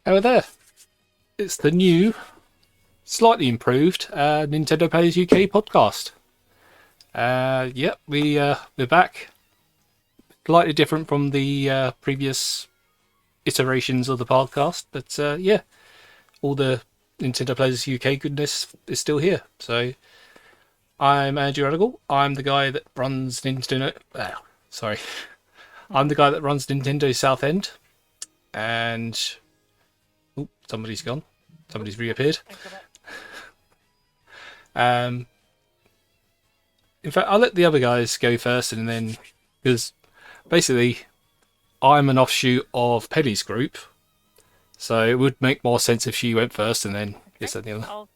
Hello there. It's the new, slightly improved Nintendo Players UK podcast. We're back. Slightly different from the previous iterations of the podcast, but all the Nintendo Players UK goodness is still here. So I'm Andrew Radigal. I'm the guy that runs Nintendo. Sorry, I'm the guy that runs Nintendo Southend, and somebody's gone. Somebody's reappeared. Um, in fact, I'll let the other guys go first, and then because basically I'm an offshoot of Penny's group, so it would make more sense if she went first, and then yes, and the other. I'll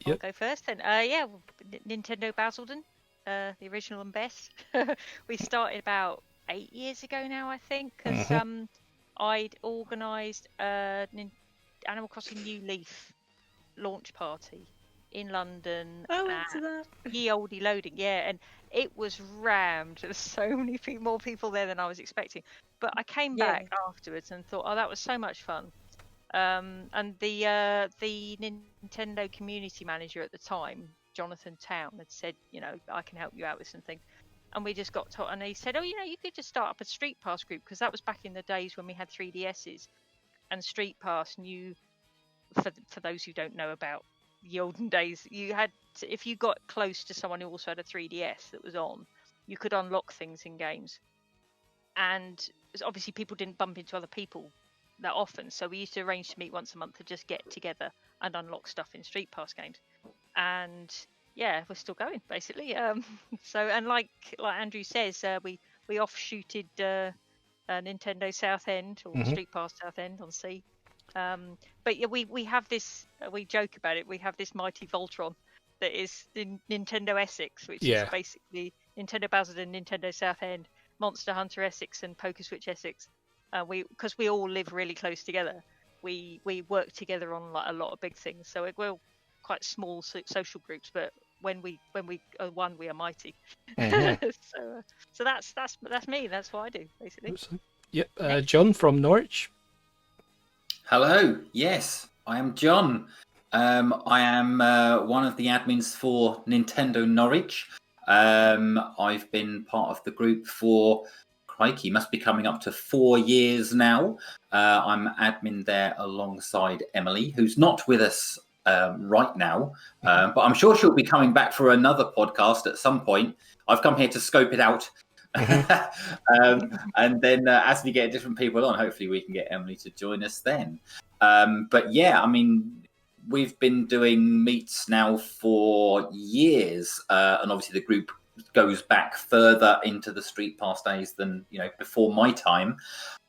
Yep. go first then. NintendoBasildon, the original and best. We started about 8 years ago now, I think, because I'd organised Animal Crossing New Leaf launch party in London. I went to that. Ye olde loading, yeah, and it was rammed. There's so many more people there than I was expecting. But I came back afterwards and thought, oh, that was so much fun. And the Nintendo community manager at the time, Jonathan Town, had said, I can help you out with something. And we just got taught, and he said, you could just start up a Street Pass group, because that was back in the days when we had 3DSs, and Street Pass knew, for those who don't know about the olden days, you had to, if you got close to someone who also had a 3DS that was on, you could unlock things in games. And obviously people didn't bump into other people that often, so we used to arrange to meet once a month to just get together and unlock stuff in Street Pass games. And yeah, we're still going basically. So, and like Andrew says, we offshooted Nintendo Southend, or Street Pass Southend on C. But yeah, we have this, we joke about it, we have this mighty Voltron that is in Nintendo Essex, which is basically NintendoBasildon, Nintendo Southend, Monster Hunter Essex, and Poker Switch Essex. Because we all live really close together, we work together on like a lot of big things. So we're quite small social groups, but when we are one, we are mighty. So that's me. That's what I do basically. Yep. John from Norwich. Hello. Yes, I am John. I am one of the admins for NintendoNorwich. I've been part of the group for, crikey, must be coming up to 4 years now. I'm admin there alongside Emily, who's not with us right now, but I'm sure she'll be coming back for another podcast at some point. I've come here to scope it out. And then as we get different people on, hopefully we can get Emily to join us then. But yeah, I mean, we've been doing meets now for years, and obviously the group goes back further into the Street Pass days than before my time.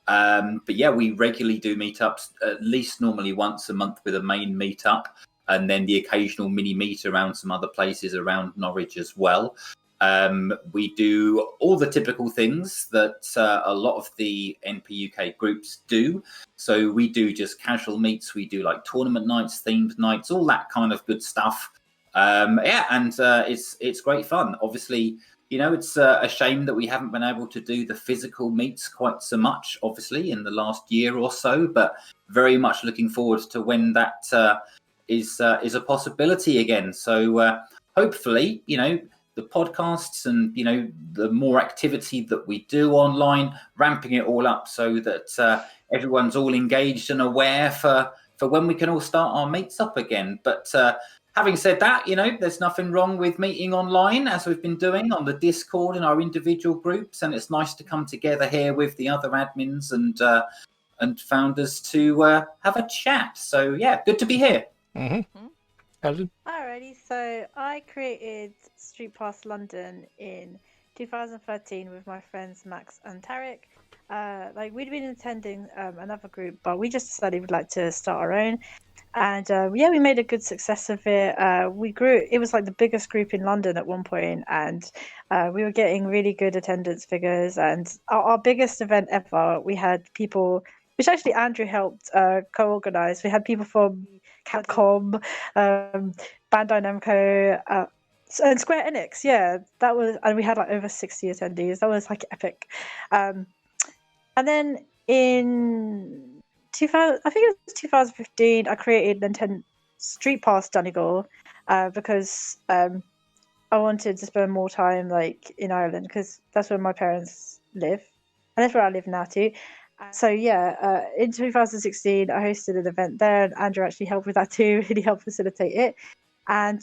But yeah, we regularly do meetups, at least normally once a month with a main meetup, and then the occasional mini meet around some other places around Norwich as well. We do all the typical things that a lot of the NPUK groups do. So we do just casual meets, we do like tournament nights, themed nights, all that kind of good stuff. And it's great fun. Obviously, it's a shame that we haven't been able to do the physical meets quite so much, obviously, in the last year or so, but very much looking forward to when that is a possibility again. So hopefully, the podcasts and, the more activity that we do online, ramping it all up so that everyone's all engaged and aware for when we can all start our meets up again. But having said that, there's nothing wrong with meeting online, as we've been doing on the Discord in our individual groups. And it's nice to come together here with the other admins and founders to have a chat. So, yeah, good to be here. Helen? Alrighty, so I created Street Pass London in 2013 with my friends Max and Tarek. We'd been attending another group, but we just decided we'd like to start our own. And we made a good success of it. We grew. It was like the biggest group in London at one point, and we were getting really good attendance figures. And our biggest event ever, we had people, which actually Andrew helped co-organize. We had people from Capcom, Bandai Namco, and Square Enix. Yeah, that was, and we had like over 60 attendees. That was like epic. And then in 2000, I think it was 2015. I created Nintendo Street Pass Donegal because I wanted to spend more time like in Ireland because that's where my parents live, and that's where I live now too. So yeah, in 2016, I hosted an event there, and Andrew actually helped with that too. Really helped facilitate it, and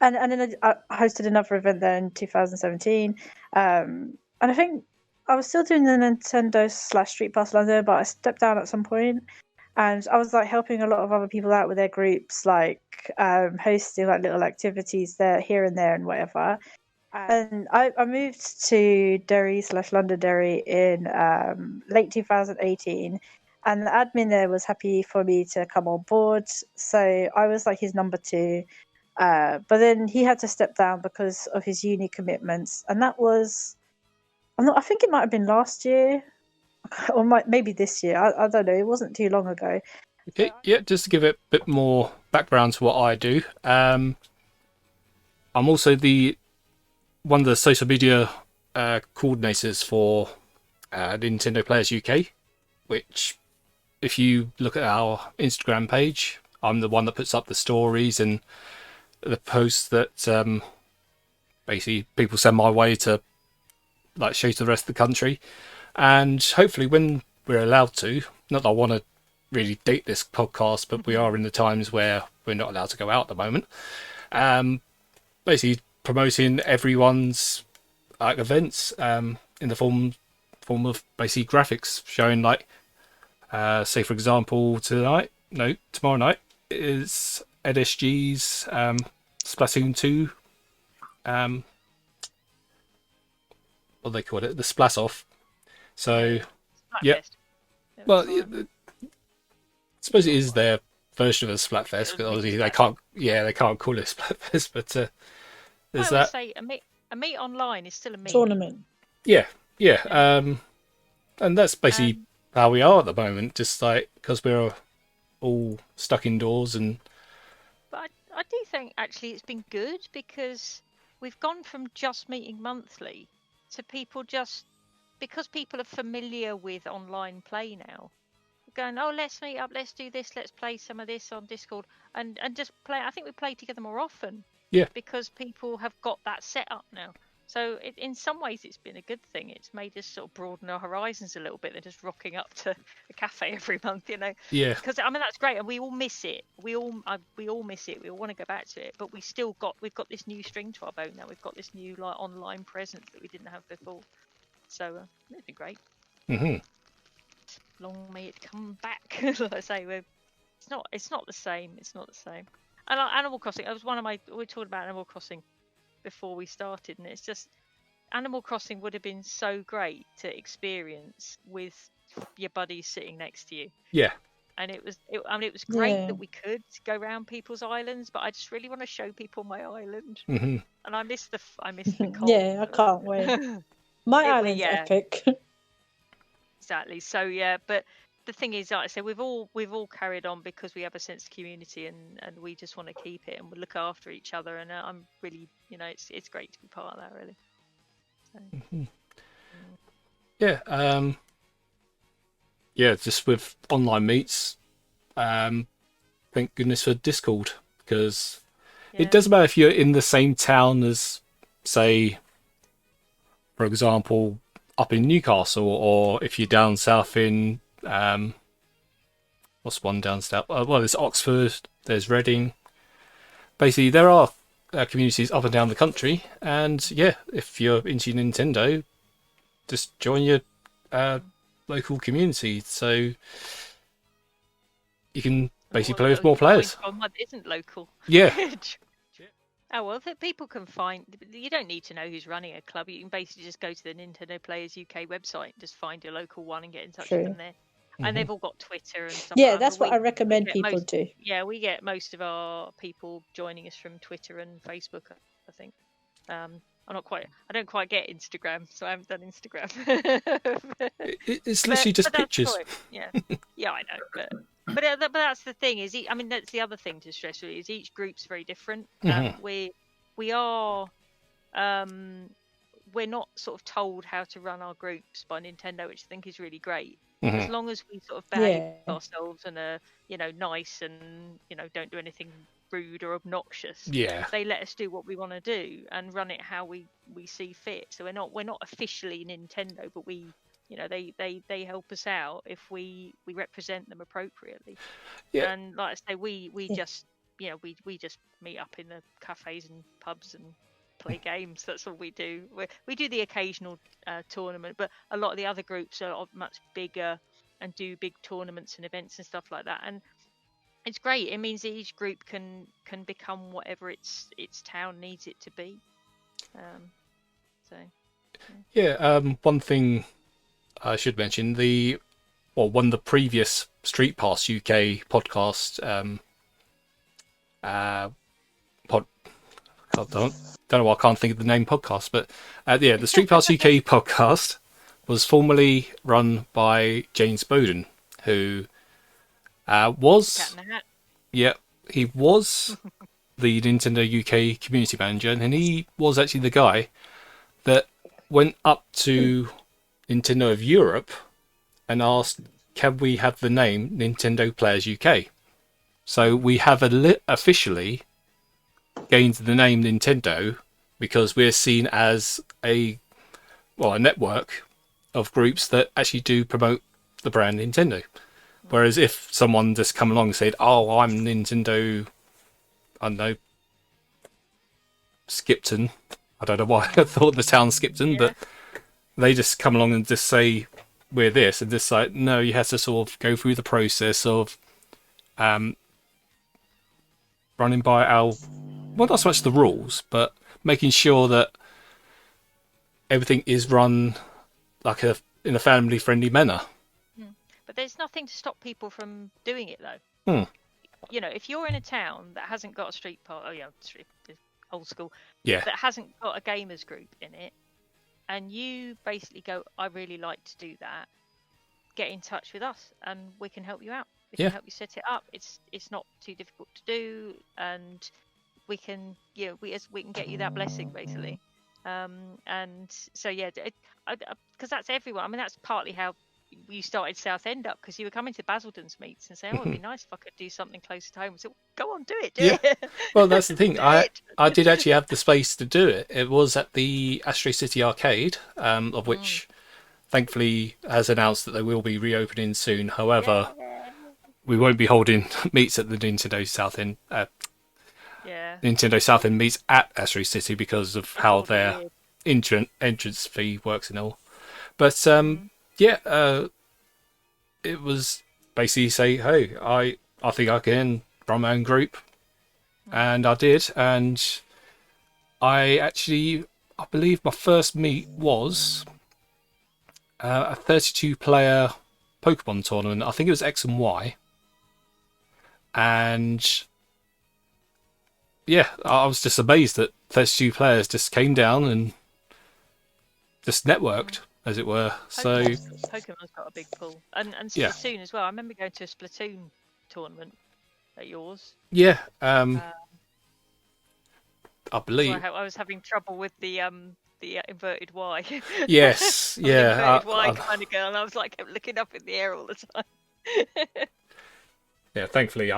then I hosted another event there in 2017. And I think I was still doing the Nintendo/Street Pass London, but I stepped down at some point, and I was like helping a lot of other people out with their groups, like hosting like little activities there, here and there, and whatever. And I moved to Derry/Londonderry in late 2018, and the admin there was happy for me to come on board. So I was like his number two. But then he had to step down because of his uni commitments, and that was, I think it might have been last year, or maybe this year. I don't know. It wasn't too long ago. Okay, yeah, just to give it a bit more background to what I do. I'm also one of the social media coordinators for Nintendo Players UK, which, if you look at our Instagram page, I'm the one that puts up the stories and the posts that basically people send my way to like show to the rest of the country. And hopefully when we're allowed to, not that I want to really date this podcast, but we are in the times where we're not allowed to go out at the moment, basically promoting everyone's like events in the form of basically graphics showing like say for example tomorrow night is NSG's Splatoon 2 what do they call it, the Splash Off. So yeah, well I suppose it is their version of a Splatfest, because obviously they can't call it Splatfest, but there's that. Say a meet online is still a meet Tournament. Yeah. And that's basically how we are at the moment, just like because we're all stuck indoors. And but I do think actually it's been good, because we've gone from just meeting monthly to people just because people are familiar with online play now, going, oh, let's meet up, let's do this, let's play some of this on Discord, and just play. I think we play together more often. Yeah. Because people have got that set up now. So in some ways it's been a good thing. It's made us sort of broaden our horizons a little bit than just rocking up to a cafe every month, you know. Yeah. Because I mean that's great, and we all miss it. We all miss it. We all want to go back to it, but we've got this new string to our bow now. We've got this new like online presence that we didn't have before. So it's been great. Mm-hmm. Long may it come back. Like I say, it's not the same. It's not the same. And like Animal Crossing, we talked about Animal Crossing before we started, and it's just Animal Crossing would have been so great to experience with your buddies sitting next to you. Yeah. And it was great that we could go around people's islands, but I just really want to show people my island. Mm-hmm. And I miss the cold. Yeah, I can't wait. My island's epic. Exactly. So yeah, but the thing is, like I say, we've all carried on because we have a sense of community, and we just want to keep it, and we look after each other. And I'm really, it's great to be part of that, really. So. Mm-hmm. Yeah. Yeah. Just with online meets, thank goodness for Discord, because it doesn't matter if you're in the same town as, say, for example, up in Newcastle, or if you're down south in what's one down south? Well, there's Oxford, there's Reading. Basically, there are communities up and down the country, and yeah, if you're into Nintendo, just join your local community, so you can basically play with more players. One isn't local. Yeah. Oh well, people can find. You don't need to know who's running a club. You can basically just go to the Nintendo Players UK website and just find your local one and get in touch with them there. Mm-hmm. And they've all got Twitter and stuff. Yeah, that's what I recommend people do. Yeah, we get most of our people joining us from Twitter and Facebook, I think. I don't quite get Instagram, so I haven't done Instagram. It's literally just pictures. Yeah, I know, but that's the thing is, that's the other thing to stress really, is each group's very different. Mm-hmm. We're not sort of told how to run our groups by Nintendo, which I think is really great. As long as we sort of behave Yeah. ourselves and are, nice and, don't do anything rude or obnoxious. Yeah. They let us do what we want to do and run it how we see fit. So we're not officially Nintendo, but we, they help us out if we represent them appropriately. Yeah. And like I say, we just we just meet up in the cafes and pubs and play games. That's all we do. We do the occasional tournament, but a lot of the other groups are much bigger and do big tournaments and events and stuff like that. And it's great. It means that each group can become whatever its town needs it to be. One thing I should mention, one of the previous Street Pass UK podcast don't know why I can't think of the name podcast, but the Street Pass UK podcast was formerly run by James Bowden, who was he was the Nintendo UK community manager, and he was actually the guy that went up to Nintendo of Europe and asked, can we have the name Nintendo Players UK? So we have officially gained the name Nintendo because we're seen as a network of groups that actually do promote the brand Nintendo. Whereas if someone just come along and said, oh, I'm Nintendo, I don't know, Skipton. I don't know why I thought the town Skipton, but they just come along and just say, we're this, and just like, no, you have to sort of go through the process of running by not so much the rules, but making sure that everything is run like in a family-friendly manner. But there's nothing to stop people from doing it, though. If you're in a town that hasn't got a street pass, old school, that hasn't got a gamers group in it, and you basically go, I really like to do that, get in touch with us and we can help you out. We can help you set it up. It's not too difficult to do, and we can we can get you that blessing basically. And so because that's everyone. I mean, that's partly how you started Southend up, because you were coming to Basildon's meets and saying, it'd be nice if I could do something closer to home. So go on, do it. It. Well, that's the thing. I did actually have the space to do it. It was at the Astro City Arcade, of which thankfully has announced that they will be reopening soon. However, we won't be holding meets at the Nintendo Southend. Nintendo Southend meets at Astro City because of how their entrance fee works and all. But it was basically say, hey, I think I can run my own group, and I did. And I believe my first meet was a 32-player Pokemon tournament. I think it was X and Y. And I was just amazed that 32 players just came down and just networked, as it were. Pokemon's got a big pull, and Splatoon as well. I remember going to a Splatoon tournament at yours. I believe I was having trouble with the inverted Y. Yes, inverted Y kind of girl, and I was like kept looking up in the air all the time. Thankfully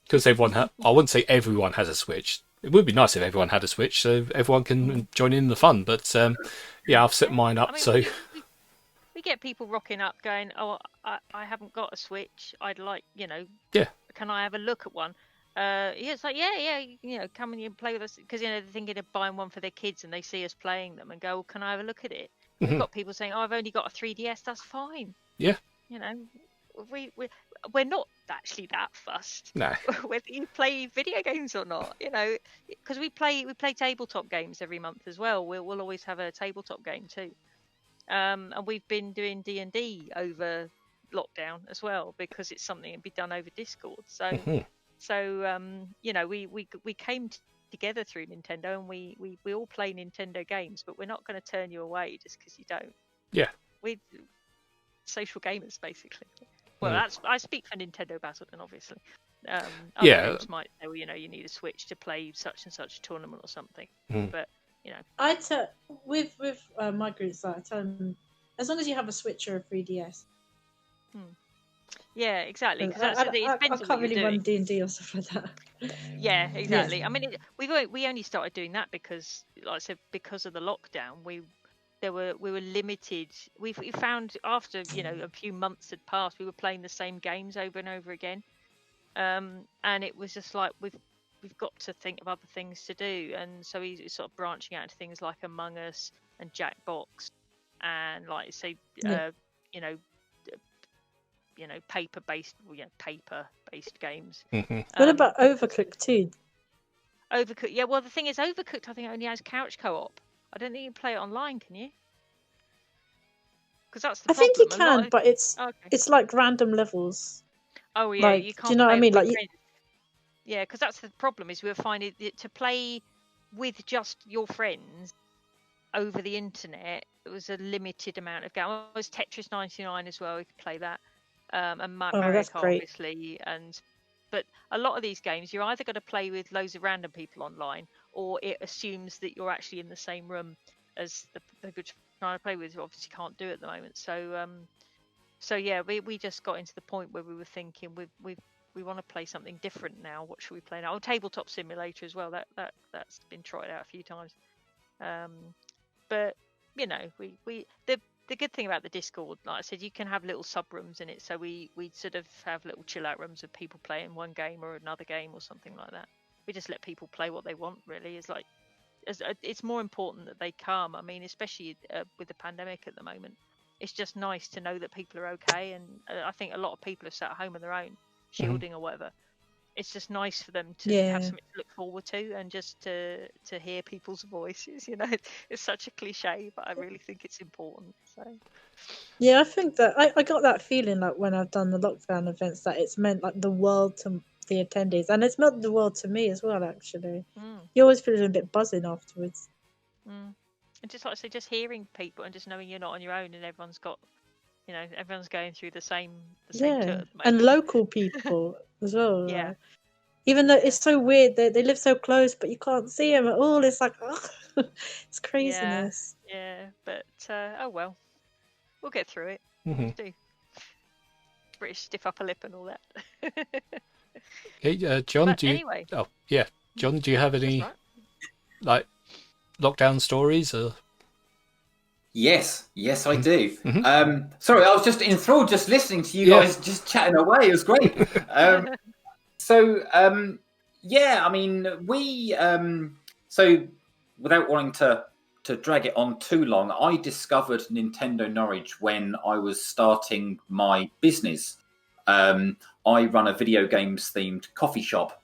because everyone I wouldn't say everyone has a Switch. It would be nice if everyone had a Switch, so everyone can join in the fun. But I've set mine up. We get people rocking up, going, "Oh, I haven't got a Switch. I'd like, can I have a look at one?" It's like, come and play with us, because they're thinking of buying one for their kids, and they see us playing them and go, well, "Can I have a look at it?" We've got people saying, "Oh, I've only got a 3DS." That's fine. Yeah. We're not actually that fussed. No. Whether you play video games or not, because we play tabletop games every month as well. We'll always have a tabletop game too, and we've been doing D&D over lockdown as well, because it's something that can be done over Discord. So we came together through Nintendo, and we all play Nintendo games, but we're not going to turn you away just because you don't. We social gamers basically. Well, I speak for NintendoBasildon, obviously. Other groups might say, well, you need a Switch to play such and such a tournament or something. But I tell with my groups, I tell them as long as you have a Switch or a 3DS. Yeah, exactly. Because I it depends on can't what really you're run doing. D&D or stuff like that. Yeah, exactly. I mean, we only started doing that because, like I said, because of the lockdown, we were limited. We found after a few months had passed, we were playing the same games over and over again, and it was just like we've got to think of other things to do, and so he's sort of branching out into things like Among Us and Jackbox, and like say, paper-based games. What about Overcooked too? Overcooked, yeah. Well, the thing is, Overcooked I think only has couch co-op. I don't think you can play it online, can you? Because that's the problem. I think you can, but it's like random levels. Oh yeah, like, you can't. Do you know what I mean? Like, yeah, because that's the problem. Is we were finding to play with just your friends over the internet. It was a limited amount of games. It was Tetris 99 as well. We could play that, and Mario Kart, obviously, But a lot of these games, you're either going to play with loads of random people online, or it assumes that you're actually in the same room as the people trying to play with. Obviously, can't do at the moment. So yeah, we just got into the point where we were thinking we want to play something different now. What should we play now? Oh, Tabletop Simulator as well. That's been tried out a few times. But the good thing about the Discord, like I said, you can have little sub rooms in it. So we sort of have little chill out rooms of people playing one game or another game or something like that. We just let people play what they want. Really, it's more important that they come. I mean, especially with the pandemic at the moment, it's just nice to know that people are okay. And I think a lot of people are sat at home on their own, shielding or whatever. It's just nice for them to have something to look forward to, and just to hear people's voices. It's such a cliche, but I really think it's important. So yeah, I think that I got that feeling like when I've done the lockdown events that it's meant like the world to the attendees, and it's meant the world to me as well. Actually, you always feel a bit buzzing afterwards. And just like I say, just hearing people and just knowing you're not on your own, and everyone's got, everyone's going through the same and local people as well. Yeah. Like, even though it's so weird, they live so close, but you can't see them at all. It's like, it's craziness. Yeah, but oh well, we'll get through it. Do British stiff upper lip and all that. Hey, John, but anyway. Oh yeah, John, do you have any like lockdown stories or? Yes, I do. Sorry, I was just enthralled just listening to you guys just chatting away. It was great. I mean, we so without wanting to drag it on too long, I discovered NintendoNorwich when I was starting my business. I run a video games themed coffee shop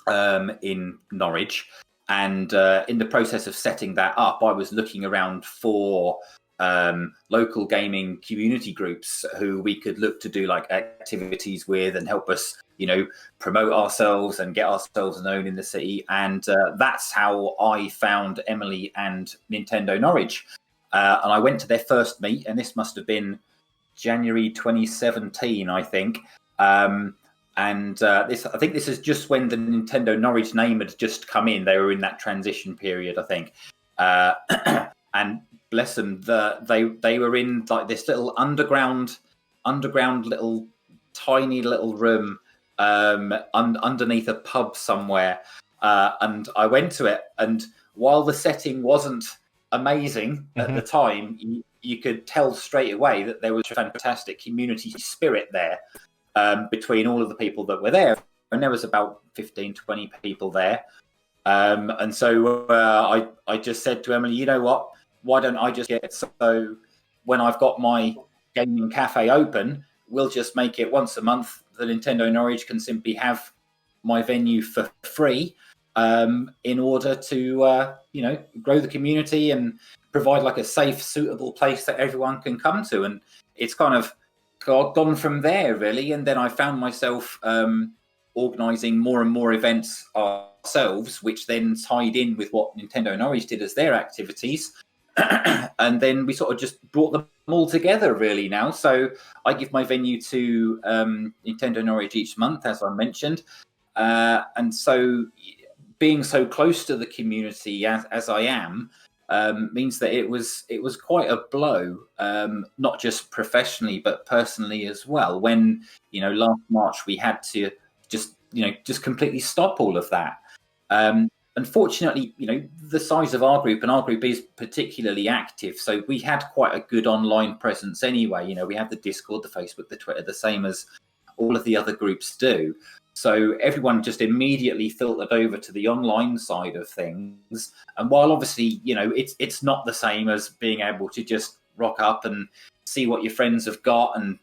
in Norwich. And in the process of setting that up, I was looking around for local gaming community groups who we could look to do like activities with and help us, promote ourselves and get ourselves known in the city. And that's how I found Emily and NintendoNorwich. And I went to their first meet, and this must have been January 2017, I think. I think this is just when the NintendoNorwich name had just come in. They were in that transition period, I think. And bless them, they were in like this little underground little tiny little room underneath a pub somewhere. And I went to it, and while the setting wasn't amazing at the time, you could tell straight away that there was a fantastic community spirit there. Between all of the people that were there, and there was about 15, 20 people there. And so I just said to Emily, you know what, why don't I just get it so when I've got my gaming cafe open, we'll just make it once a month. The NintendoNorwich can simply have my venue for free in order to, grow the community and provide like a safe, suitable place that everyone can come to. And it's kind of gone from there, really. And then I found myself organising more and more events ourselves, which then tied in with what NintendoNorwich did as their activities. And then we sort of just brought them all together, really, now. So I give my venue to NintendoNorwich each month, as I mentioned. And so being so close to the community as I am, means that it was quite a blow, not just professionally but personally as well. When last March we had to just completely stop all of that. Unfortunately, the size of our group, and our group is particularly active, so we had quite a good online presence anyway. We have the Discord, the Facebook, the Twitter, the same as all of the other groups do. So everyone just immediately filtered over to the online side of things. And while obviously, it's not the same as being able to just rock up and see what your friends have got and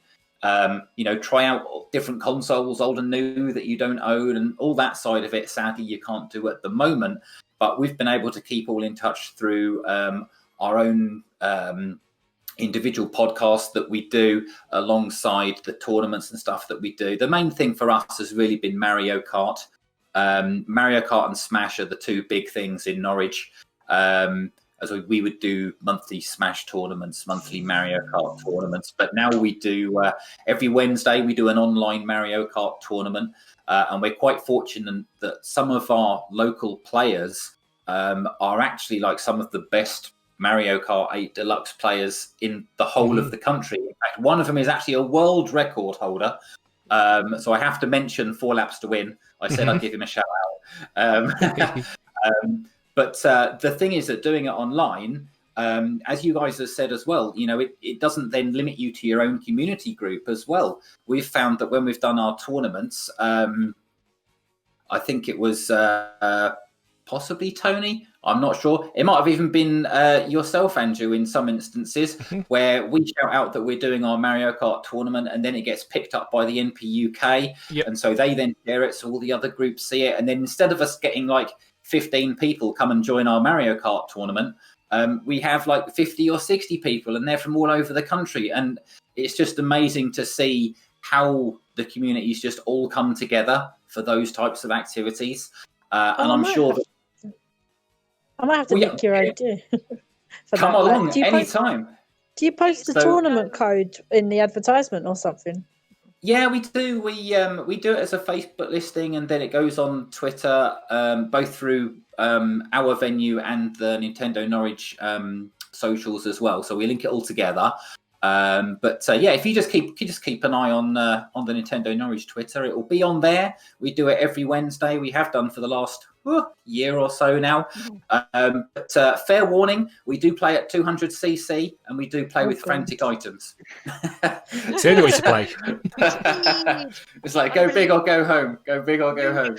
try out different consoles, old and new, that you don't own, and all that side of it, sadly, you can't do at the moment. But we've been able to keep all in touch through our own individual podcasts that we do alongside the tournaments and stuff that we do. The main thing for us has really been Mario Kart. Mario Kart and Smash are the two big things in Norwich. As we would do monthly Smash tournaments, monthly Mario Kart tournaments. But now we do, every Wednesday, we do an online Mario Kart tournament. And we're quite fortunate that some of our local players are actually like some of the best Mario Kart 8 Deluxe players in the whole of the country. In fact, one of them is actually a world record holder. So I have to mention 4 laps to win. I said I'd give him a shout out. But the thing is that doing it online, as you guys have said as well, it doesn't then limit you to your own community group as well. We've found that when we've done our tournaments, I think it was possibly Tony, I'm not sure. It might have even been yourself, Andrew, in some instances, where we shout out that we're doing our Mario Kart tournament, and then it gets picked up by the NPUK. Yep. And so they then share it, so all the other groups see it. And then instead of us getting like 15 people come and join our Mario Kart tournament, we have like 50 or 60 people, and they're from all over the country. And it's just amazing to see how the communities just all come together for those types of activities. And I'm sure that I might have to nick your idea. Come along anytime. Do you post the tournament code in the advertisement or something? Yeah, we do. We do it as a Facebook listing, and then it goes on Twitter, both through our venue and the Nintendo Norwich socials as well. So we link it all together. But if you just keep an eye on the Nintendo Norwich Twitter, it will be on there. We do it every Wednesday. We have done for the last year or so now. But fair warning, we do play at 200cc, and we do play with frantic items. It's the only way to play. It's like go big or go home. Go big or go home.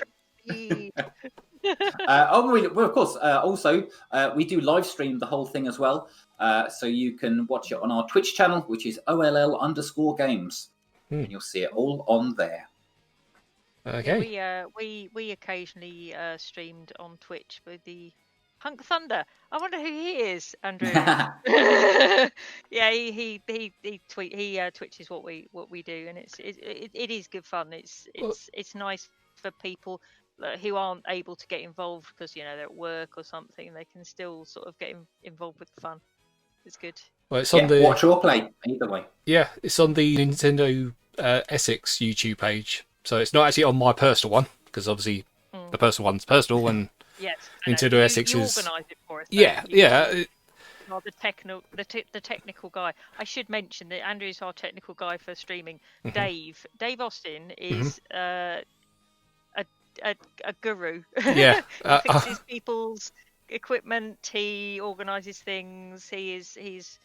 Of course. Also, we do live stream the whole thing as well. So you can watch it on our Twitch channel, which is OLL_games. And you'll see it all on there. Okay. We occasionally streamed on Twitch with the Hunk Thunder. I wonder who he is, Andrew. Yeah, he twitches what we do, and it is good fun. It's nice for people who aren't able to get involved because they're at work or something. They can still sort of get involved with the fun. It's good. Well, it's on the watch or play either way. Yeah, it's on the Nintendo Essex YouTube page. So it's not actually on my personal one, because obviously the personal one's personal, and yes, Nintendo Essex you is. Organise it for us. Yeah. The technical guy. I should mention that Andrew's our technical guy for streaming. Dave Austin is a guru. Yeah, he fixes people's equipment. He organises things. He's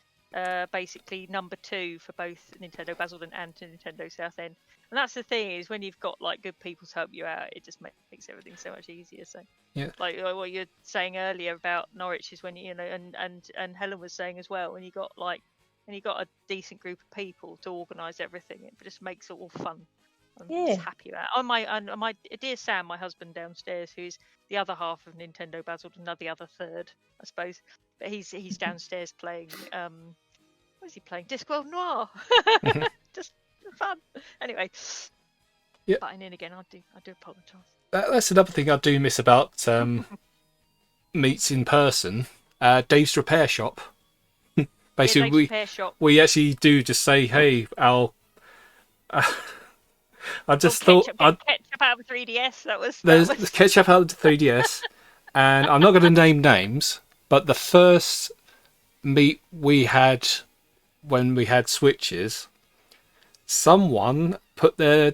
basically number 2 for both NintendoBasildon and NintendoSouthend. And that's the thing, is when you've got like good people to help you out, it just makes everything so much easier. So like what you're saying earlier about Norwich is when and Helen was saying as well, when you got a decent group of people to organise everything, it just makes it all fun. I'm just happy about it. My dear Sam, my husband downstairs, who's the other half of NintendoBasildon, the other third, I suppose. But he's downstairs playing. What is he playing? Discworld Noir. Just fun. Anyway. Yeah. Butting in again. I do apologise. That's another thing I do miss about meets in person. Dave's Repair Shop. Basically, Dave's Repair Shop. We actually do just say, "Hey, Al." I just thought ketchup out of 3DS. There's ketchup out of 3DS, and I'm not going to name names, But the first meet we had when we had Switches, someone put their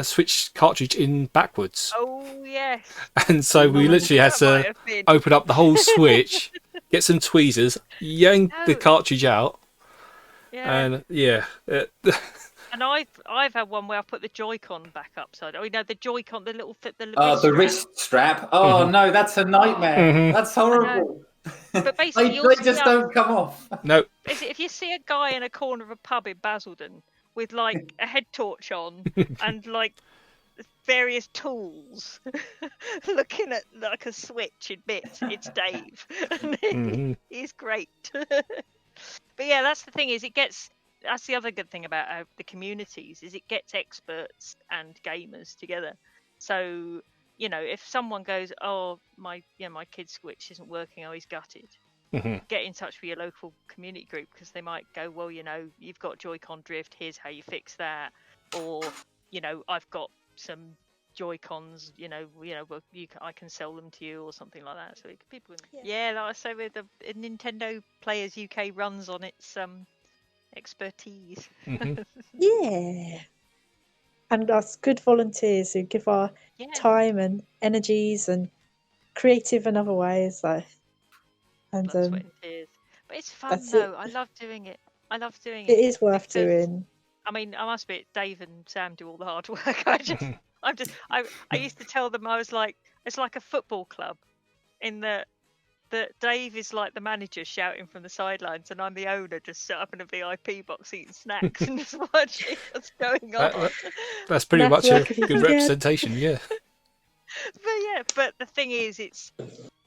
Switch cartridge in backwards. Oh yes. And so we literally had That might to have been. open up the whole Switch, get some tweezers, yank the No. cartridge out, Yeah. and yeah. And I've had one where I put the Joy-Con back upside. Oh, you know, the Joy-Con, the little the Oh, the wrist wrist strap. Oh, no, that's a nightmare. Mhm. That's horrible. But basically, they, you'll they see just don't come off. No. If you see a guy in a corner of a pub in Basildon with like a head torch on and like various tools, looking at like a Switch in bits, it's Dave. And he's great. But yeah, that's the thing is that's the other good thing about the communities is it gets experts and gamers together. So, you know, if someone goes, oh, my kid's Switch isn't working, oh, he's gutted. Get in touch with your local community group because they might go, well, you know, you've got Joy-Con drift, here's how you fix that. Or, you know, I've got some Joy-Cons, I can sell them to you or something like that. So people, like I say, with the Nintendo Players UK runs on its expertise. Yeah. And us good volunteers who give our time and energies and creative in other ways. Like, and Blood, sweat and tears. But it's fun though. I love doing it. It is worth doing. I mean, I must admit, Dave and Sam do all the hard work. I used to tell them I was like, it's like a football club in that Dave is like the manager shouting from the sidelines, and I'm the owner just set up in a VIP box eating snacks and just watching what's going on. That's pretty much a good representation, yeah. But the thing is, it's,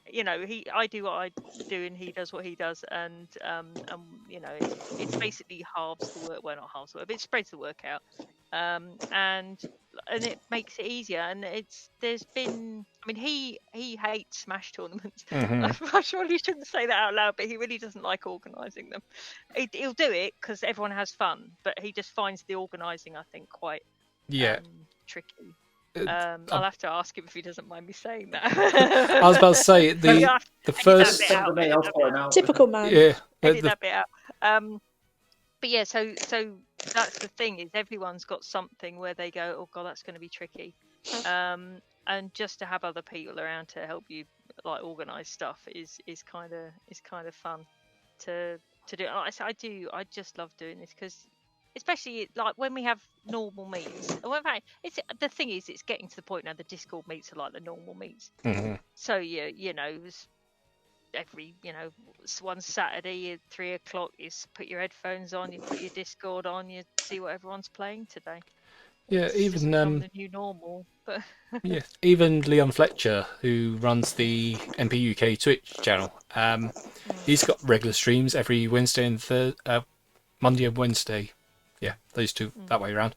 you know, I do what I do and he does what he does, and you know, it's basically halves the work. Well, not halves the work, but it spreads the work out, and it makes it easier. And there's been, I mean, he hates Smash tournaments. I surely shouldn't say that out loud, but he really doesn't like organising them. He'll do it because everyone has fun, but he just finds the organising, I think, quite tricky. I'll have to ask him if he doesn't mind me saying that. I was about to say the first typical man. Yeah, edit that bit out. But yeah, so that's the thing is everyone's got something where they go, oh god, that's going to be tricky. And just to have other people around to help you like organise stuff is kind of fun to do. I just love doing this because, especially like when we have normal meets. Well, in fact, the thing is, it's getting to the point now. The Discord meets are like the normal meets. So you know, every one Saturday at 3:00, you put your headphones on, you put your Discord on, you see what everyone's playing today. Yeah, even the new normal. But yeah, even Leon Fletcher, who runs the NPUK Twitch channel, he's got regular streams every Wednesday and Monday and Wednesday. Yeah, those two that way around.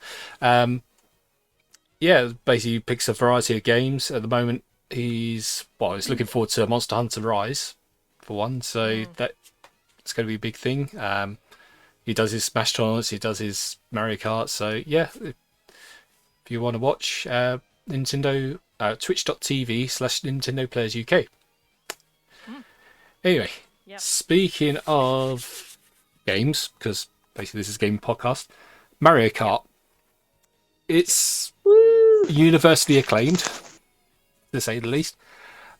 Yeah, basically picks a variety of games. At the moment, he's looking forward to Monster Hunter Rise for one, so that's going to be a big thing. He does his Smash tournaments, he does his Mario Kart. So yeah, if you want to watch, Nintendo twitch.tv/Nintendo Players UK. Anyway, speaking of games, because basically this is a gaming podcast, Mario Kart. It's universally acclaimed, to say the least.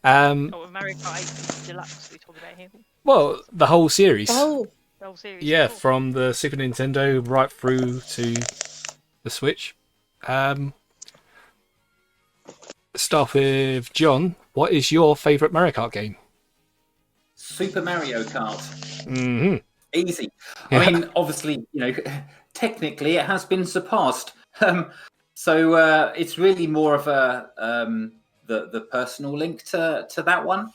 Mario Kart 8 Deluxe we talk about here. Well, the whole series. The whole series. Yeah, from the Super Nintendo right through to the Switch. Start with John. What is your favourite Mario Kart game? Super Mario Kart. Mm-hmm. Easy. I mean, obviously, technically it has been surpassed. So it's really more of a the personal link to that one.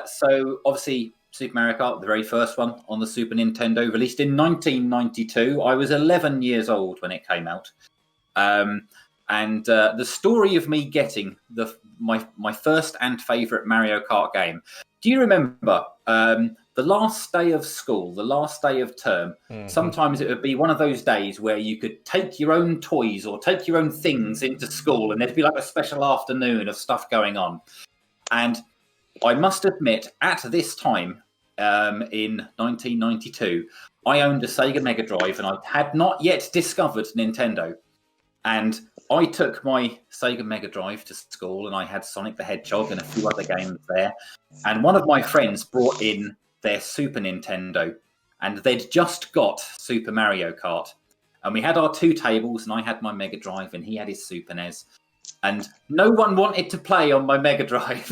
So obviously, Super Mario Kart, the very first one on the Super Nintendo, released in 1992. I was 11 years old when it came out. And the story of me getting my first and favourite Mario Kart game. Do you remember the last day of school, the last day of term? Sometimes it would be one of those days where you could take your own toys or take your own things into school, and there'd be like a special afternoon of stuff going on. And I must admit, at this time in 1992, I owned a Sega Mega Drive and I had not yet discovered Nintendo. And I took my Sega Mega Drive to school and I had Sonic the Hedgehog and a few other games there. And one of my friends brought in their Super Nintendo and they'd just got Super Mario Kart. And we had our two tables and I had my Mega Drive and he had his Super NES. And no one wanted to play on my Mega Drive.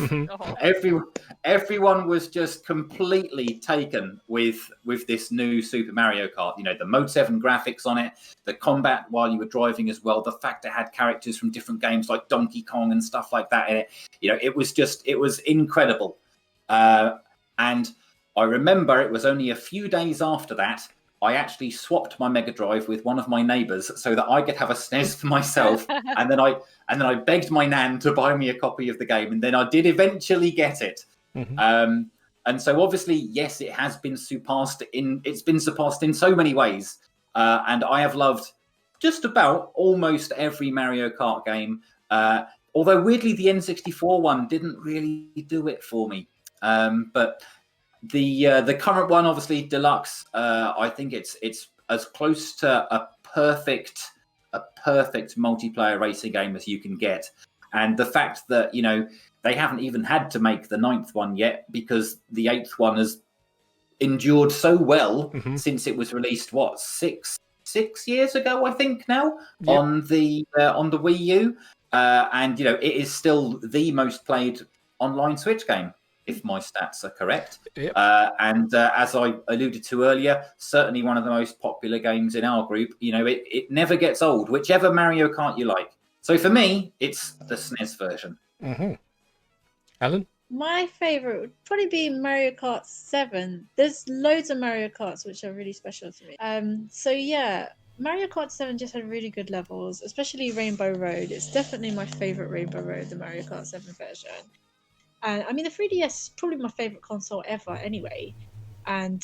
Everyone was just completely taken with this new Super Mario Kart. You know, the Mode 7 graphics on it, the combat while you were driving as well, the fact it had characters from different games like Donkey Kong and stuff like that in it. You know, it was incredible. And I remember it was only a few days after that I actually swapped my Mega Drive with one of my neighbours so that I could have a SNES for myself, and then I begged my nan to buy me a copy of the game, and then I did eventually get it. Mm-hmm. And so, obviously, yes, it has been surpassed in so many ways, and I have loved just about almost every Mario Kart game. Although weirdly, the N64 one didn't really do it for me, but. The current one, obviously Deluxe, I think it's as close to a perfect multiplayer racing game as you can get. And the fact that, you know, they haven't even had to make the 9th one yet because the 8th one has endured so well since it was released, what, six years ago, I think now, on the Wii U. And, you know, it is still the most played online Switch game, if my stats are correct. Yep. And as I alluded to earlier, certainly one of the most popular games in our group. You know, it never gets old, whichever Mario Kart you like. So for me, it's the SNES version. Mm-hmm. Helen? My favourite would probably be Mario Kart 7. There's loads of Mario Karts which are really special to me. So yeah, Mario Kart 7 just had really good levels, especially Rainbow Road. It's definitely my favourite Rainbow Road, the Mario Kart 7 version. And I mean, the 3DS is probably my favourite console ever anyway. And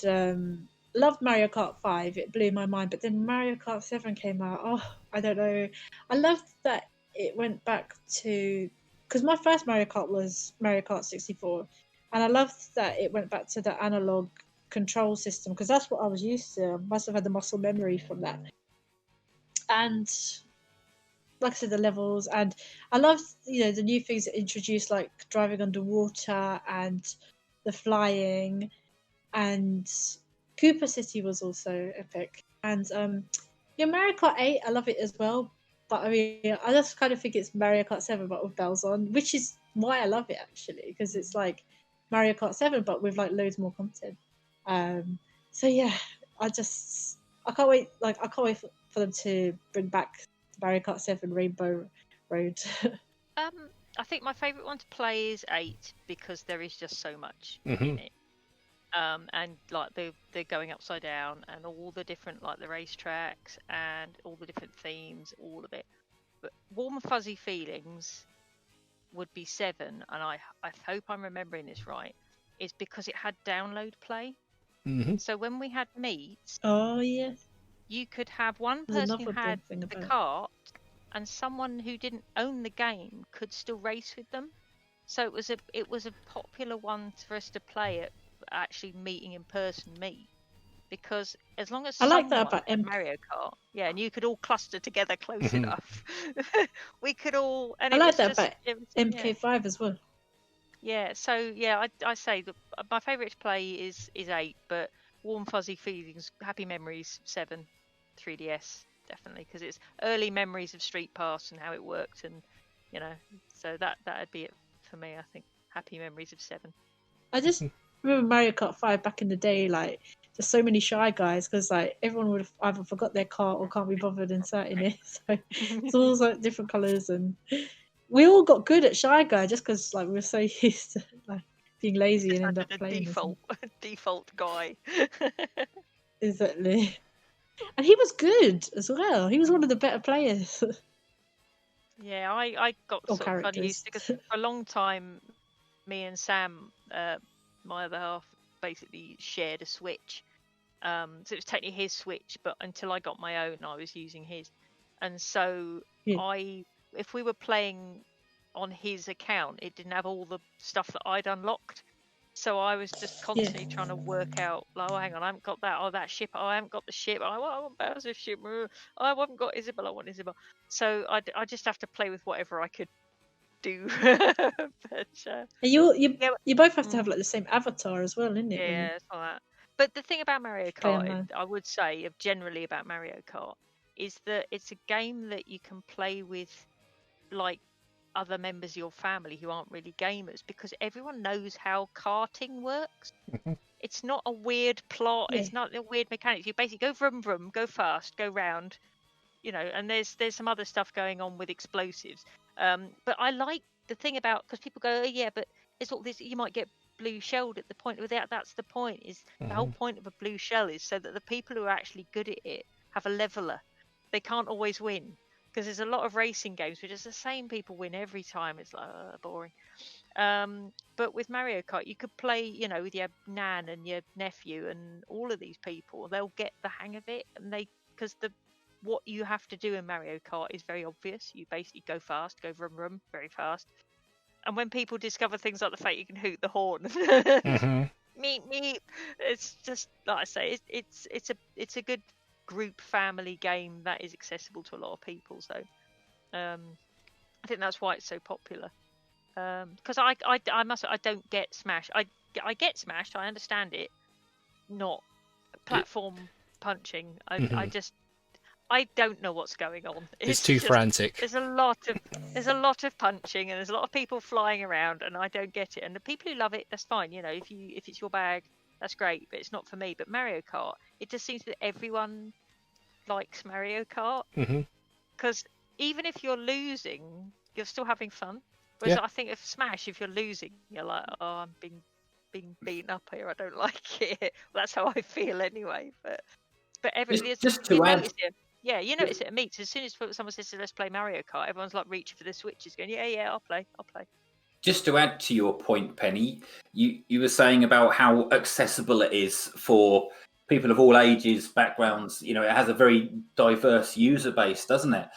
loved Mario Kart 5. It blew my mind. But then Mario Kart 7 came out. Oh, I don't know. I loved that it went back to... Because my first Mario Kart was Mario Kart 64. And I loved that it went back to the analog control system. Because that's what I was used to. I must have had the muscle memory from that. And... like I said, the levels, and I love, you know, the new things that introduced, like driving underwater and the flying, and Cooper City was also epic. And yeah, Mario Kart 8, I love it as well. But I mean, I just kind of think it's Mario Kart 7 but with bells on, which is why I love it actually, because it's like Mario Kart 7 but with like loads more content. So yeah, I can't wait. Like I can't wait for them to bring back Mario Kart 7 Rainbow Road. I think my favourite one to play is 8 because there is just so much in it. And like they're going upside down and all the different, like the racetracks and all the different themes, all of it. But warm and fuzzy feelings would be 7, and I hope I'm remembering this right, is because it had download play. So when we had meets, oh yes, you could have one person who had the cart and someone who didn't own the game could still race with them. So it was a popular one for us to play at actually meeting in person meet, because as long as I like that about Mario Kart, yeah, and you could all cluster together close enough, we could all. And I like that about MK5 as well. Yeah, so yeah, I say that my favourite to play is 8, but warm fuzzy feelings, happy memories 7, 3DS definitely, because it's early memories of Street Pass and how it worked, and you know, so that'd be it for me. I think happy memories of 7. I just remember Mario Kart 5 back in the day, like just so many Shy Guys, because like everyone would have either forgot their cart or can't be bothered inserting it. So it's all like different colours, and we all got good at Shy Guy just because like we were so used to like being lazy and end up playing default guy. Exactly. And he was good as well. He was one of the better players. Yeah, I got sort of funny used to, because for a long time, me and Sam, my other half, basically shared a Switch. So it was technically his Switch, but until I got my own, I was using his. And so if we were playing on his account, it didn't have all the stuff that I'd unlocked. So I was just constantly trying to work out, like, oh, hang on, I haven't got that. Oh, that ship. Oh, I haven't got the ship. Oh, I want Bowser's ship. Oh, I haven't got Isabel. I want Isabel. So I just have to play with whatever I could do. But you both have to have like the same avatar as well, isn't it? yeah, it's all that. But the thing about Mario play Kart, online. I would say, generally about Mario Kart, is that it's a game that you can play with, like, other members of your family who aren't really gamers, because everyone knows how karting works. It's not a weird plot. Yeah. It's not a weird mechanics. You basically go vroom vroom, go fast, go round, you know. And there's some other stuff going on with explosives. But I like the thing about, because people go, oh yeah, but it's all this. You might get blue shelled at the point with that. That's the point. Is the whole point of a blue shell is so that the people who are actually good at it have a leveler. They can't always win, because there's a lot of racing games which is the same people win every time. It's like boring. But with Mario Kart, you could play, you know, with your nan and your nephew and all of these people. They'll get the hang of it, and because what you have to do in Mario Kart is very obvious. You basically go fast, go vroom vroom, very fast. And when people discover things like the fact you can hoot the horn, meep meep, it's just like I say, it's a good group family game that is accessible to a lot of people. So I think that's why it's so popular. Because I don't get Smash. I get Smash. I understand it. Not platform punching. I don't know what's going on. It's too frantic. There's a lot of punching, and there's a lot of people flying around, and I don't get it. And the people who love it, that's fine. You know, if it's your bag, that's great. But it's not for me. But Mario Kart, it just seems that everyone likes Mario Kart, because even if you're losing, you're still having fun. Whereas I think of Smash, if you're losing, you're like, oh, I'm being beaten up here. I don't like it. Well, that's how I feel anyway. But everybody just to add. Yeah, you notice it at meets. As soon as someone says, let's play Mario Kart, everyone's like reaching for the Switches, going, yeah, I'll play. Just to add to your point, Penny, you were saying about how accessible it is for people of all ages, backgrounds. You know, it has a very diverse user base, doesn't it?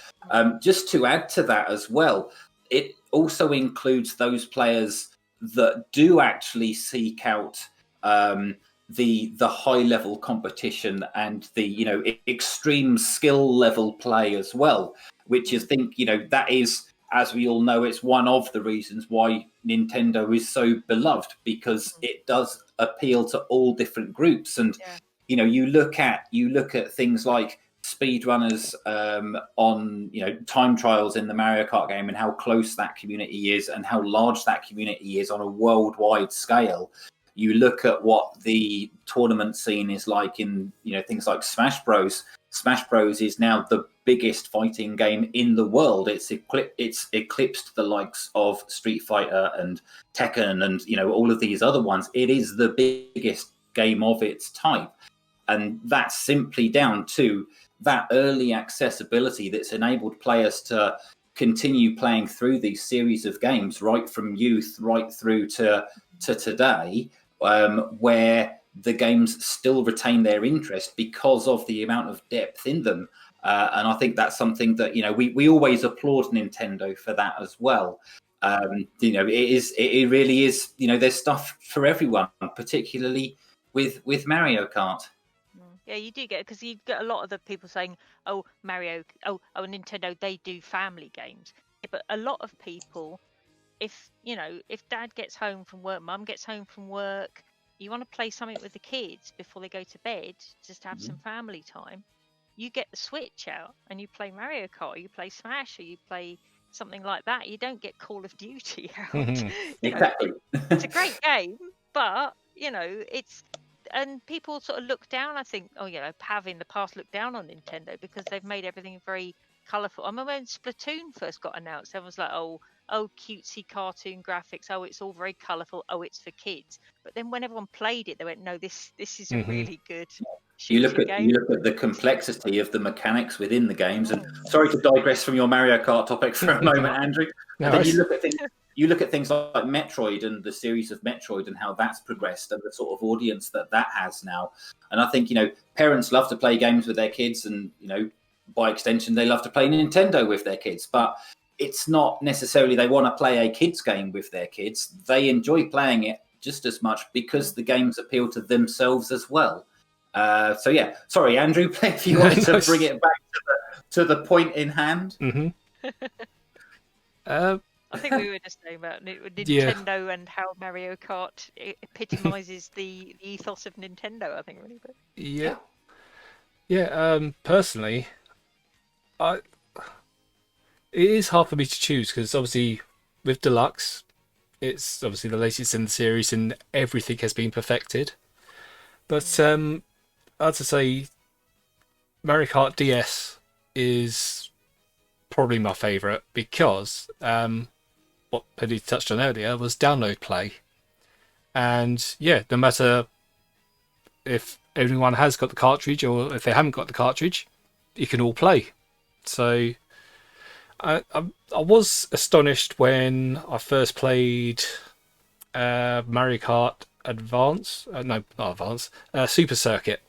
Just to add to that as well, it also includes those players that do actually seek out the high level competition and the extreme skill level play as well, which I think that is, as we all know, it's one of the reasons why Nintendo is so beloved, because it does appeal to all different groups. And you look at things like speedrunners on time trials in the Mario Kart game, and how close that community is and how large that community is on a worldwide scale. You look at what the tournament scene is like in things like Smash Bros. Smash Bros is now the biggest fighting game in the world. It's eclipsed the likes of Street Fighter and Tekken and all of these other ones. It is the biggest game of its type, and that's simply down to that early accessibility that's enabled players to continue playing through these series of games right from youth right through to today, where the games still retain their interest because of the amount of depth in them. And I think that's something that we always applaud Nintendo for that as well. It really is. There's stuff for everyone, particularly with Mario Kart. Yeah, you do get, because you get a lot of the people saying, "Oh, Mario, oh, Nintendo, they do family games." Yeah, but a lot of people, if Dad gets home from work, Mum gets home from work, you want to play something with the kids before they go to bed, just to have some family time. You get the Switch out and you play Mario Kart, or you play Smash, or you play something like that. You don't get Call of Duty out. Exactly. It's a great game, but it's. And people sort of look down, I think, have in the past looked down on Nintendo because they've made everything very colourful. I remember when Splatoon first got announced, everyone's like, oh, cutesy cartoon graphics. Oh, it's all very colourful. Oh, it's for kids. But then when everyone played it, they went, no, this is a really good you look game. at the complexity of the mechanics within the games. And sorry to digress from your Mario Kart topic for a moment, Andrew. No, then you look at things like Metroid and the series of Metroid and how that's progressed and the sort of audience that has now. And I think, parents love to play games with their kids, and, by extension, they love to play Nintendo with their kids. But, it's not necessarily they want to play a kids game with their kids. They enjoy playing it just as much because the games appeal to themselves as well. So yeah, sorry, Andrew, if you wanted to bring it back to the point in hand. Mm-hmm. I think we were just saying about Nintendo and how Mario Kart epitomizes the ethos of Nintendo, I think, really. But yeah. Personally, it is hard for me to choose because obviously with Deluxe, it's obviously the latest in the series and everything has been perfected. But I'd say Mario Kart DS is probably my favourite because what Penny touched on earlier was download play. And yeah, no matter if anyone has got the cartridge or if they haven't got the cartridge, you can all play. So I was astonished when I first played Mario Kart Advance. No, not Advance. Super Circuit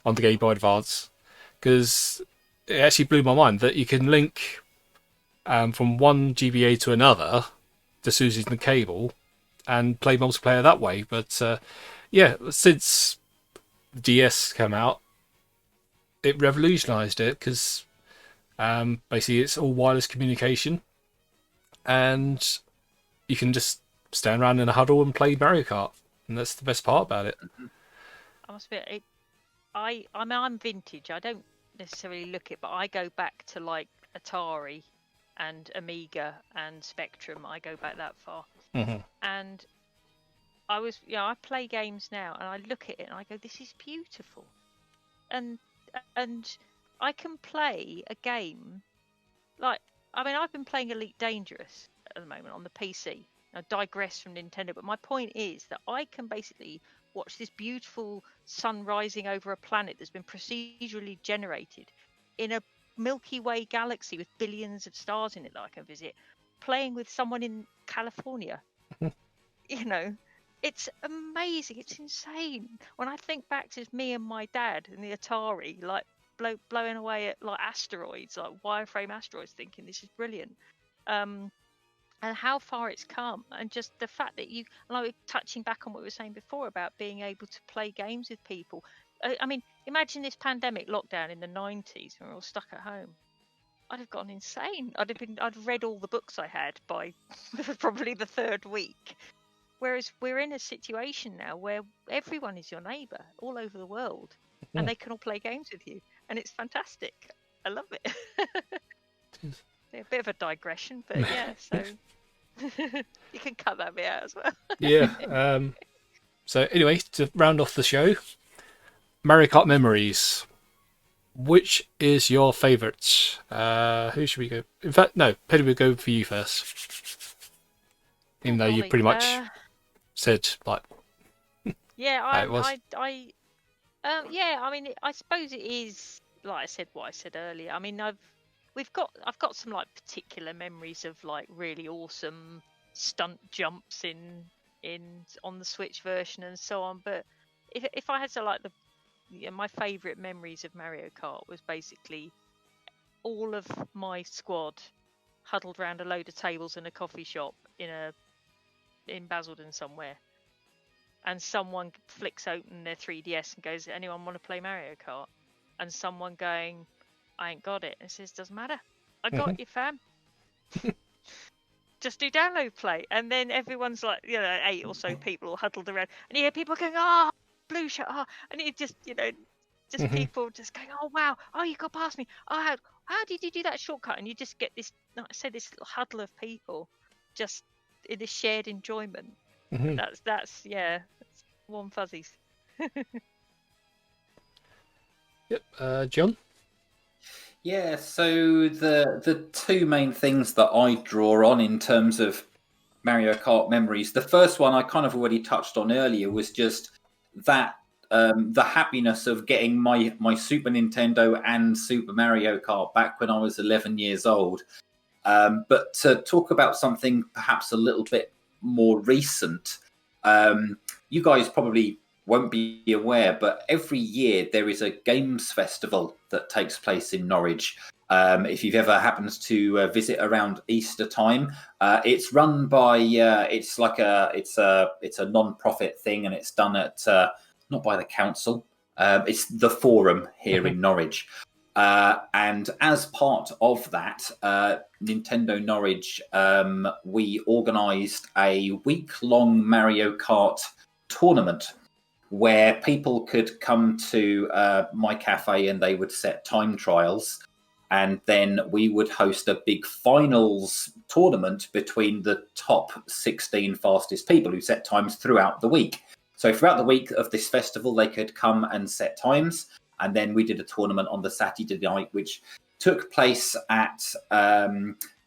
on the Game Boy Advance. Because it actually blew my mind that you can link from one GBA to another just using the cable and play multiplayer that way. But yeah, since the DS came out, it revolutionised it because basically it's all wireless communication and you can just stand around in a huddle and play Mario Kart. And that's the best part about it. I must admit, I'm vintage. I don't necessarily look it, but I go back to like Atari and Amiga and Spectrum. I go back that far. Mm-hmm. And I play games now and I look at it and I go, this is beautiful. And I can play a game I've been playing Elite Dangerous at the moment on the PC. I digress from Nintendo, but my point is that I can basically watch this beautiful sun rising over a planet that's been procedurally generated in a Milky Way galaxy with billions of stars in it that I can visit, playing with someone in California. It's amazing. It's insane. When I think back to me and my dad and the Atari, like blowing away at like asteroids, like wireframe asteroids, thinking this is brilliant. And how far it's come, and just the fact that touching back on what we were saying before about being able to play games with people. I mean, imagine this pandemic lockdown in the 90s when we were all stuck at home. I'd have gone insane. I'd read all the books I had by probably the third week. Whereas we're in a situation now where everyone is your neighbour all over the world, and they can all play games with you, and it's fantastic. I love it. A bit of a digression, but yeah, so you can cut that bit out as well. Yeah. So anyway, to round off the show, Mario Kart memories. Which is your favourite? Who should we go? In fact, no, Penny will go for you first. Even though you pretty much said like. Yeah, I mean, I suppose it is like I said what I said earlier. I mean, I've got some like particular memories of like really awesome stunt jumps in on the Switch version and so on. But if I had to like my favourite memories of Mario Kart was basically all of my squad huddled around a load of tables in a coffee shop in Basildon somewhere, and someone flicks open their 3DS and goes, anyone want to play Mario Kart? And someone going, I ain't got it. And says, doesn't matter. I got you, fam. Just do download play. And then everyone's like, 8 or so people all huddled around. And you hear people going, blue shirt, and it just, people just going, oh, wow. Oh, you got past me. Oh, how did you do that shortcut? And you just get this, like I said, this little huddle of people just in this shared enjoyment. That's warm fuzzies. Yep. John? Yeah, so the two main things that I draw on in terms of Mario Kart memories, the first one I kind of already touched on earlier was just that the happiness of getting my Super Nintendo and Super Mario Kart back when I was 11 years old. But to talk about something perhaps a little bit more recent, you guys probably won't be aware, but every year there is a games festival that takes place in Norwich. If you've ever happened to visit around Easter time, it's run by it's a non-profit thing, and it's done at not by the council. It's the Forum here in Norwich. And as part of that, NintendoNorwich, we organised a week-long Mario Kart tournament where people could come to my cafe and they would set time trials. And then we would host a big finals tournament between the top 16 fastest people who set times throughout the week. So throughout the week of this festival, they could come and set times. And then we did a tournament on the Saturday night, which took place at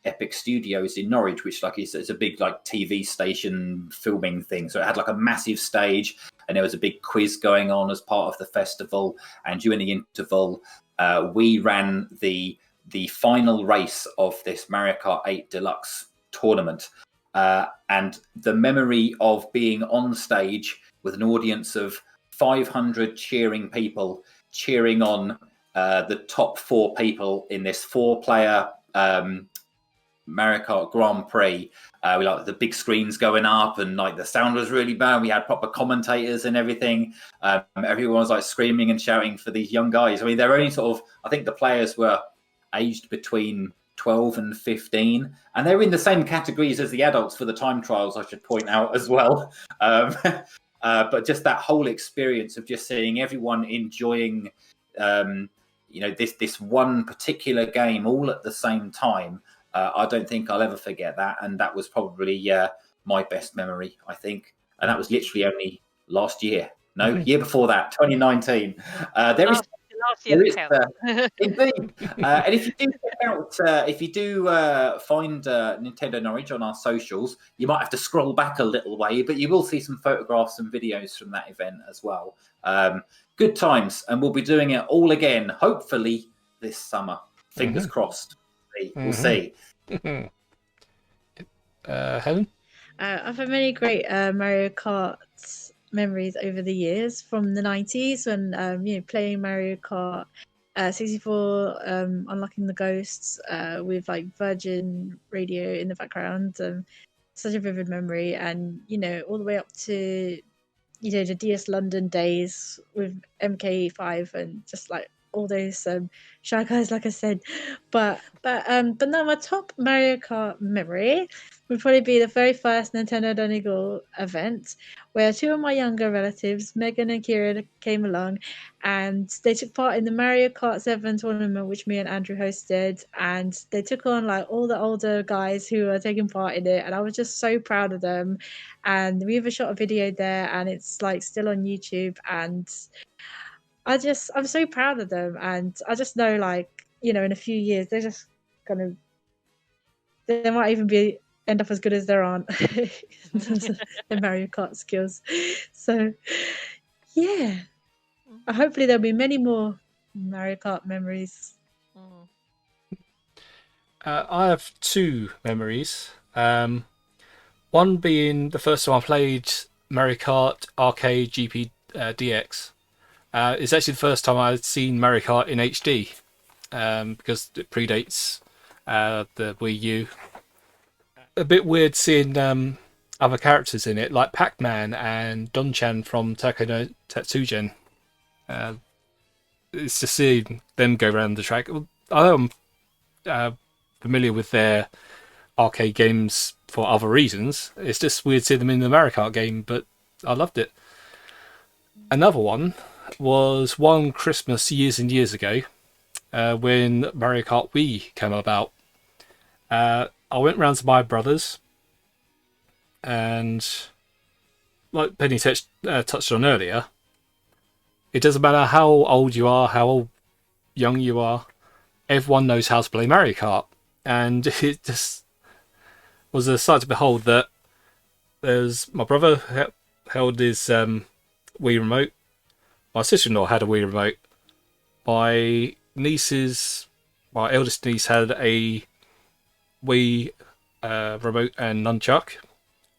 Epic Studios in Norwich, which is a big TV station filming thing. So it had a massive stage, and there was a big quiz going on as part of the festival. And during the interval, we ran the final race of this Mario Kart 8 Deluxe tournament. And the memory of being on stage with an audience of 500 cheering people, cheering on the top 4 people in this 4-player Mario Kart Grand Prix. We the big screens going up, and the sound was really bad. We had proper commentators and everything. Everyone was screaming and shouting for these young guys. I mean, they're only I think the players were aged between 12 and 15, and they're in the same categories as the adults for the time trials, I should point out as well. But just that whole experience of just seeing everyone enjoying, this one particular game all at the same time. I don't think I'll ever forget that, and that was probably my best memory, I think. And that was literally only last year. No, year before that, 2019. Last year indeed. And if you do find Nintendo Norwich on our socials, you might have to scroll back a little way, but you will see some photographs and videos from that event as well. Good times, and we'll be doing it all again, hopefully this summer. Fingers crossed. We'll see. Helen? I've had many great Mario Kart memories over the years from the 90s when playing Mario Kart 64, unlocking the ghosts with Virgin Radio in the background. Such a vivid memory, and all the way up to the DS London days with MK5 and just all those Shy Guys, like I said. But no, my top Mario Kart memory would probably be the very first NintendoDonegal event, where 2 of my younger relatives, Megan and Kira, came along, and they took part in the Mario Kart 7 tournament, which me and Andrew hosted, and they took on all the older guys who were taking part in it, and I was just so proud of them. And we even shot a video there, and it's still on YouTube, and I'm so proud of them, and I just know in a few years they're just they might even end up as good as their aunt in terms of their Mario Kart skills. So yeah, hopefully there'll be many more Mario Kart memories. I have 2 memories. One being the first time I played Mario Kart Arcade GP DX. It's actually the first time I'd seen Mario Kart in HD, because it predates the Wii U. A bit weird seeing other characters in it, like Pac-Man and Don-chan from Taiko no Tetsugen. It's to see them go around the track. I know I'm familiar with their arcade games for other reasons. It's just weird seeing them in the Mario Kart game, but I loved it. Another one was one Christmas years and years ago, when Mario Kart Wii came about. I went round to my brother's, and like Penny touched on earlier, it doesn't matter how old you are, how young you are, everyone knows how to play Mario Kart. And it just was a sight to behold that there's my brother held his Wii remote, my sister-in-law had a Wii remote, my eldest niece had a Wii remote and nunchuck,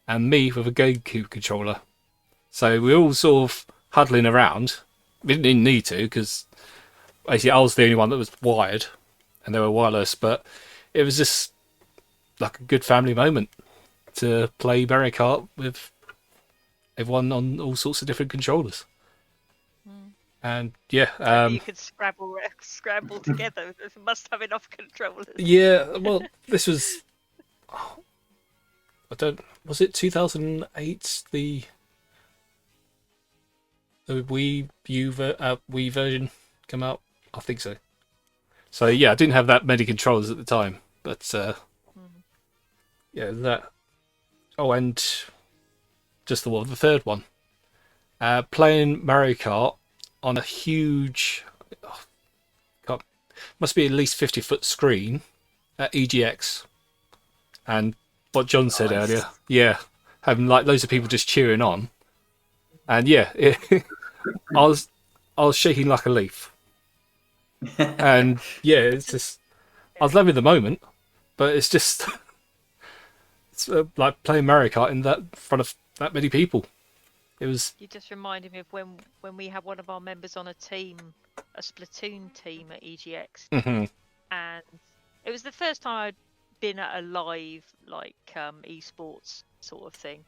and me with a GameCube controller. So we all sort of huddling around. We didn't even need to because basically I was the only one that was wired, and they were wireless. But it was just like a good family moment to play Mario Kart with everyone on all sorts of different controllers. And yeah, you could scramble together. You must have enough controllers. yeah. Well, this was was it 2008 the Wii version come out? I think so. So yeah, I didn't have that many controllers at the time, but yeah, that. Oh, and just the third one. Playing Mario Kart on a huge, must be at least 50-foot screen at EGX, and what John said earlier, yeah, having like loads of people just cheering on, and yeah, I was shaking like a leaf, and yeah, it's just I was loving the moment, but it's just it's like playing Mario Kart in that front of that many people. It was. You just reminded me of when we had one of our members on a team, a Splatoon team at EGX, and it was the first time I'd been at a live like esports sort of thing,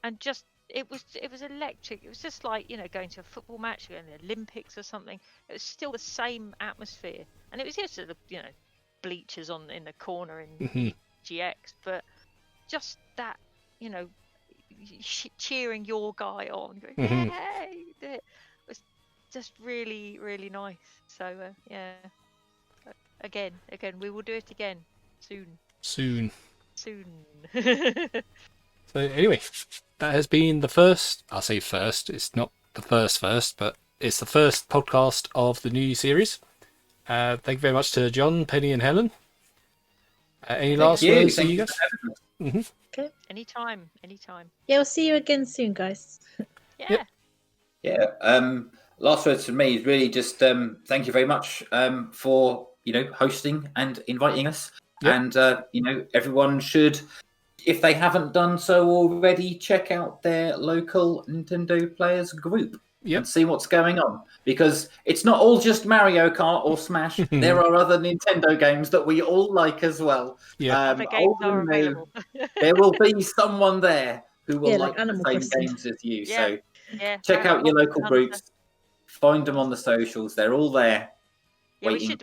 and just it was electric. It was just like going to a football match, going to the Olympics or something. It was still the same atmosphere, and it was just the bleachers in the corner in EGX, but just that cheering your guy on, going, hey, it was just really, really nice. So yeah, again, we will do it again soon. So anyway, that has been the first. I'll say first. It's not the first, but it's the first podcast of the new series. Thank you very much to John, Penny, and Helen. Any last words to you guys? Okay. Anytime. Yeah, we'll see you again soon, guys. Yeah. Yeah. Last words from me is really just thank you very much for hosting and inviting us. Yep. And everyone should, if they haven't done so already, check out their local Nintendo players group and see what's going on. Because it's not all just Mario Kart or Smash. There are other Nintendo games that we all like as well. Yeah. Other games are available. There will be someone there who will like the same Crossing games as you. Yeah. So yeah, check out your local groups. Find them on the socials. They're all there. Yeah, we should.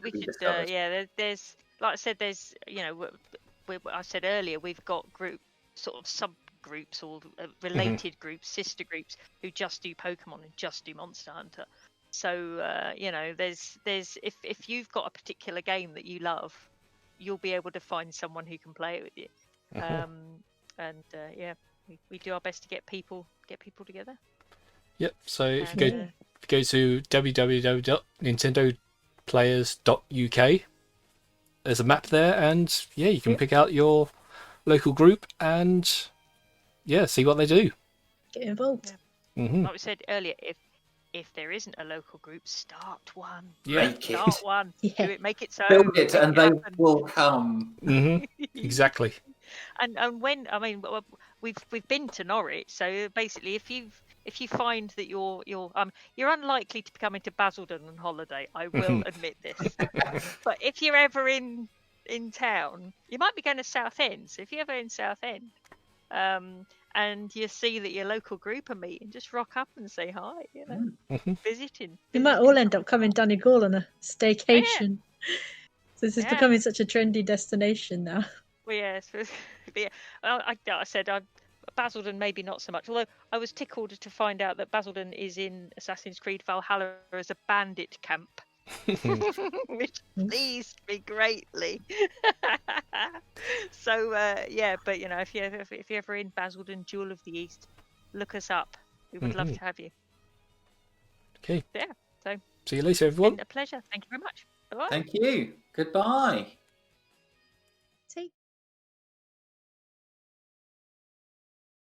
There's, like I said, there's, I said earlier, we've got sort of subgroups or related groups, sister groups who just do Pokemon and just do Monster Hunter. So there's if you've got a particular game that you love, you'll be able to find someone who can play it with you. We do our best to get people together. Yep. So if you go to www.nintendoplayers.uk, there's a map there, and you can pick out your local group and see what they do. Get involved. Like we said earlier, if there isn't a local group, start one. Start one. Do it. Make it so. Build it, and they will come. Exactly. And when we've been to Norwich, so basically if you find that you're unlikely to be coming to Basildon on holiday, I will admit this. But if you're ever in town, you might be going to Southend. So if you're ever in Southend, and you see that your local group are meeting, just rock up and say hi. Visiting. We might all end up coming Donegal on a staycation. So this is becoming such a trendy destination now. Well, yes. I said Basildon maybe not so much. Although I was tickled to find out that Basildon is in Assassin's Creed Valhalla as a bandit camp, which pleased me greatly. So but if you're ever in Basildon, Jewel of the East, look us up. We would love to have you. Okay. Yeah. So see you later, everyone. Been a pleasure. Thank you very much. Bye. Thank you. Goodbye.